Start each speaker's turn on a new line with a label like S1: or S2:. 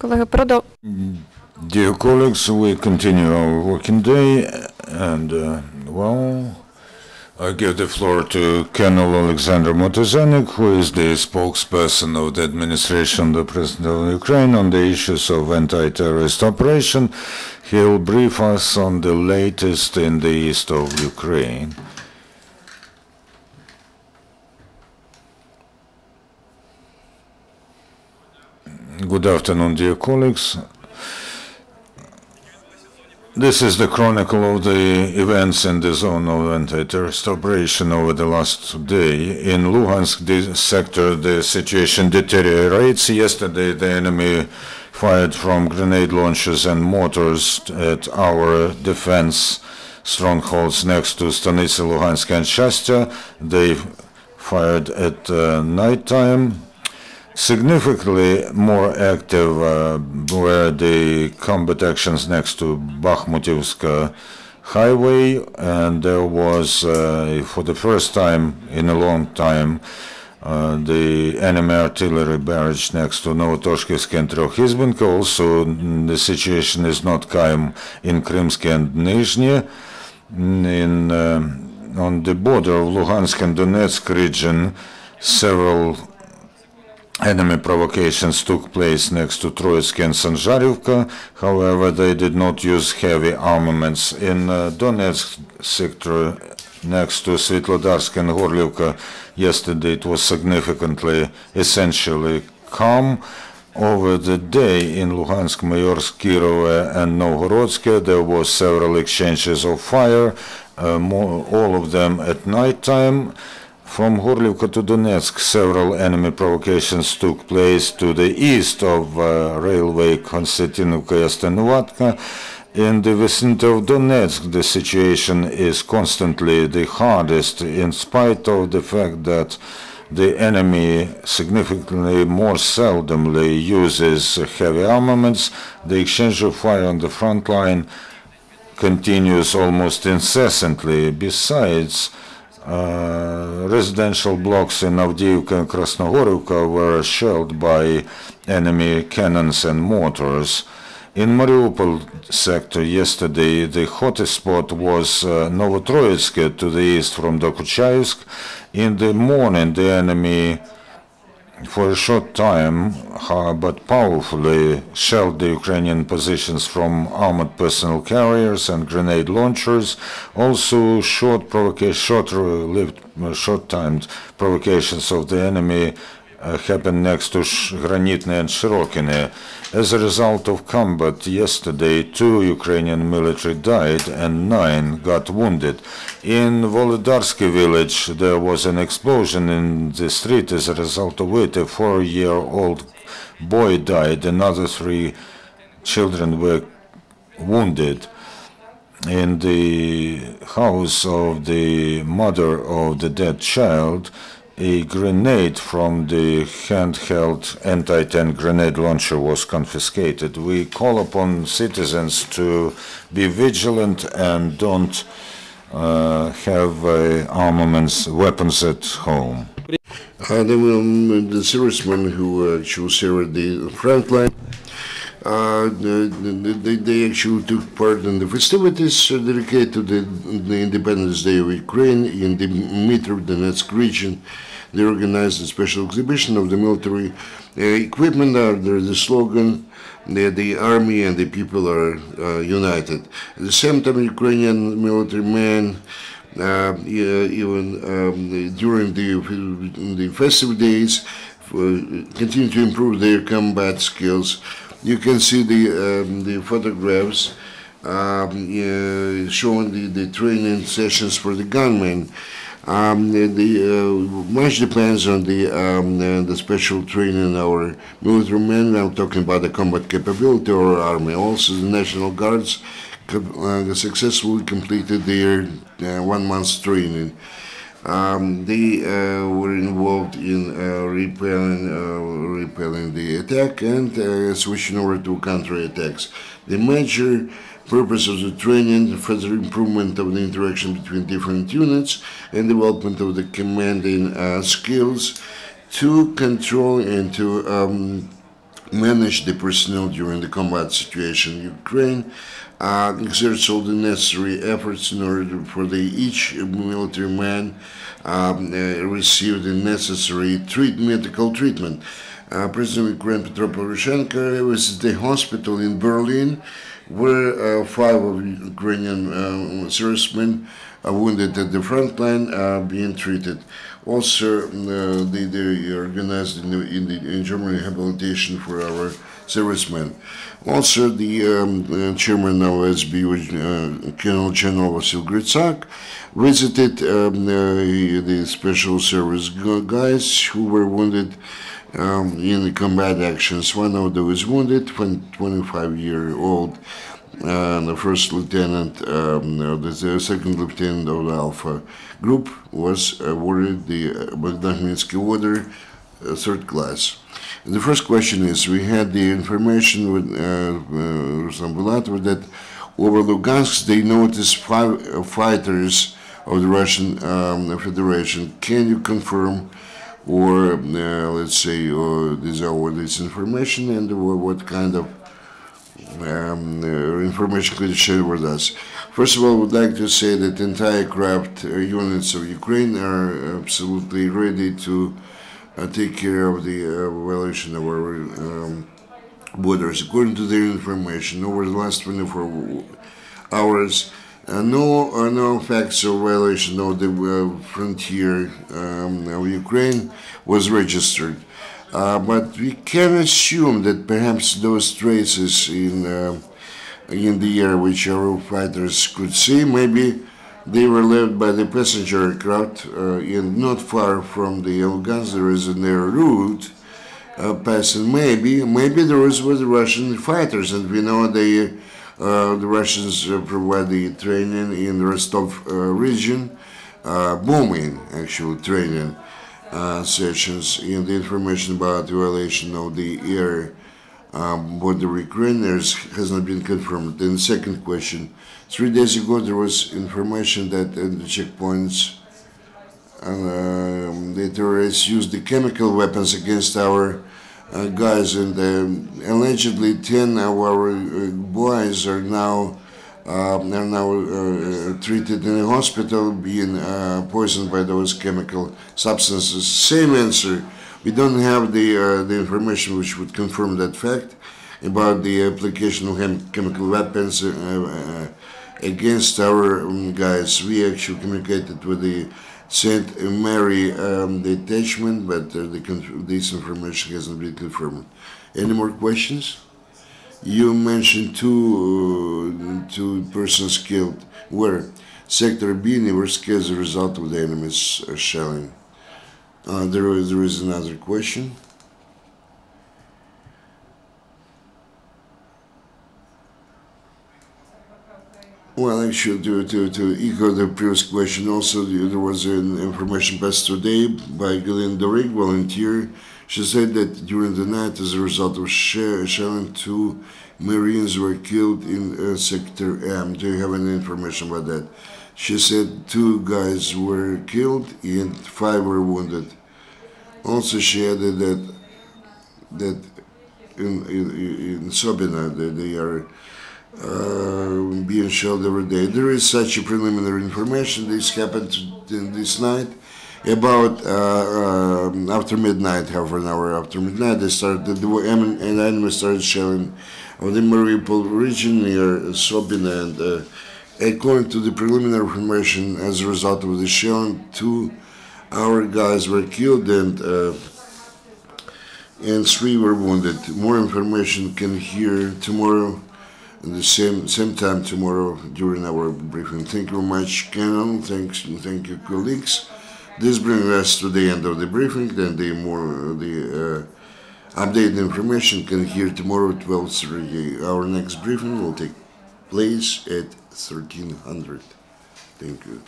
S1: Dear colleagues, we continue our working day, and I give the floor to Colonel Oleksandr Motuzyanyk, who is the spokesperson of the administration of the President of Ukraine on the issues of anti-terrorist operation. He will brief us on the latest in the east of Ukraine. Good afternoon, dear colleagues. This is the chronicle of the events in the zone of anti-terrorist operation over the last day. In Luhansk sector, the situation deteriorates. Yesterday, the enemy fired from grenade launchers and mortars at our defense strongholds next to Stanitsa, Luhansk and Shastya. They fired at nighttime. Significantly more active were the combat actions next to Bakhmutivsk highway, and there was, for the first time in a long time, the enemy artillery barrage next to Novotoshkivsk and Trokhizbenka. Also, the situation is not calm in Krymsk and Nizhny. On the border of Luhansk and Donetsk region, several enemy provocations took place next to Troitsk and Sanzharivka. However, they did not use heavy armaments. In Donetsk sector, next to Svetlodarsk and Gorlivka, yesterday it was significantly, essentially calm. Over the day in Luhansk, Mayorsk, Kirov and Novgorodsk, there was several exchanges of fire, all of them at night time. From Gorlivka to Donetsk, several enemy provocations took place to the east of railway Konstantinovka-Yastanovatka. In the vicinity of Donetsk, the situation is constantly the hardest, in spite of the fact that the enemy significantly more seldomly uses heavy armaments. The exchange of fire on the front line continues almost incessantly. Besides, residential blocks in Avdiivka and Krasnogorivka were shelled by enemy cannons and mortars. In Mariupol sector yesterday, the hottest spot was Novotroitsk to the east from Dokuchaevsk. In the morning, the enemy, for a short time, but powerfully, shelled the Ukrainian positions from armored personnel carriers and grenade launchers. Also, short-timed provocations of the enemy happened next to Granitny and Shirokine. As a result of combat yesterday, 2 Ukrainian military died and 9 got wounded. In Volodarsky village, there was an explosion in the street, as a result of it a 4-year-old boy died. Another 3 children were wounded. In the house of the mother of the dead child, a grenade from the handheld anti-tank grenade launcher was confiscated. We call upon citizens to be vigilant and don't have armaments, weapons at home.
S2: The servicemen who actually served the front line, they actually took part in the festivities dedicated to the Independence Day of Ukraine in the Dnipro-Donetsk region. They organized a special exhibition of the military equipment under the slogan, the army and the people are united. At the same time, Ukrainian military men, even during the festive days, continue to improve their combat skills. You can see the photographs showing the training sessions for the gunmen. Much depends on the special training our military men. I'm talking about the combat capability of our army. Also, the National Guards successfully completed their 1 month's training. They were involved in repelling the attack and switching over to counterattacks. The major purpose of the training, further improvement of the interaction between different units, and development of the commanding skills to control and to manage the personnel during the combat situation in Ukraine, exerts all the necessary efforts in order for each military man receive the necessary medical treatment. President of Ukraine Petro Poroshenko visited the hospital in Berlin, where 5 of Ukrainian servicemen wounded at the front line are being treated. Also, they organized in Germany rehabilitation for our servicemen. Also, the chairman of SB, Colonel General Vasil Gritsak, visited the special service guys who were wounded in the combat actions. One of them was wounded, 25-year-old. The first lieutenant, the second lieutenant of the Alpha group was awarded the Magnitsky Order, third class. And the first question is, we had the information with Ruslan Bulatov that over Lugansk they noticed 5 fighters of the Russian Federation. Can you confirm or let's say disavow this information, and what kind of information could you share with us? First of all, I would like to say that entire craft units of Ukraine are absolutely ready to take care of the violation of our borders. According to their information, over the last 24 hours, no facts of violation of the frontier of Ukraine was registered. But we can assume that perhaps those traces in the air which our fighters could see, maybe they were left by the passenger aircraft, and not far from the Lugansk there is a narrow route passing. Maybe there was with the Russian fighters, and we know the Russians provide the training in the Rostov region, bombing actual training sessions, and the information about the violation of the air border Ukrainians has not been confirmed. Then second question, 3 days ago there was information that at the checkpoints the terrorists used the chemical weapons against our guys, and allegedly 10 of our boys are now treated in a hospital, being poisoned by those chemical substances. Same answer. We don't have the information which would confirm that fact about the application of chemical weapons against our guys. We actually communicated with the St. Mary detachment, but this information hasn't been confirmed. Any more questions? You mentioned two persons killed. Where? Sector B, Neversky, as a result of the enemy's shelling. There is another question. Well, actually, to echo the previous question, also there was an information passed today by Galen Dorig, volunteer. She said that during the night, as a result of shelling, 2 Marines were killed in Sector M. Do you have any information about that? She said 2 guys were killed and 5 were wounded. Also, she added that in Sobina they are being shelled every day. There is such a preliminary information. This happened this night. About after midnight, half an hour after midnight, the enemy started shelling of the Mariupol region near Sobina, and according to the preliminary information, as a result of the shelling, 2 our guys were killed and 3 were wounded. More information can hear tomorrow, at the same time tomorrow during our briefing. Thank you very much, Canon. Thank you, colleagues. This brings us to the end of the briefing. Then the updated information can hear tomorrow at 12:30. Our next briefing will take place at 1300. Thank you.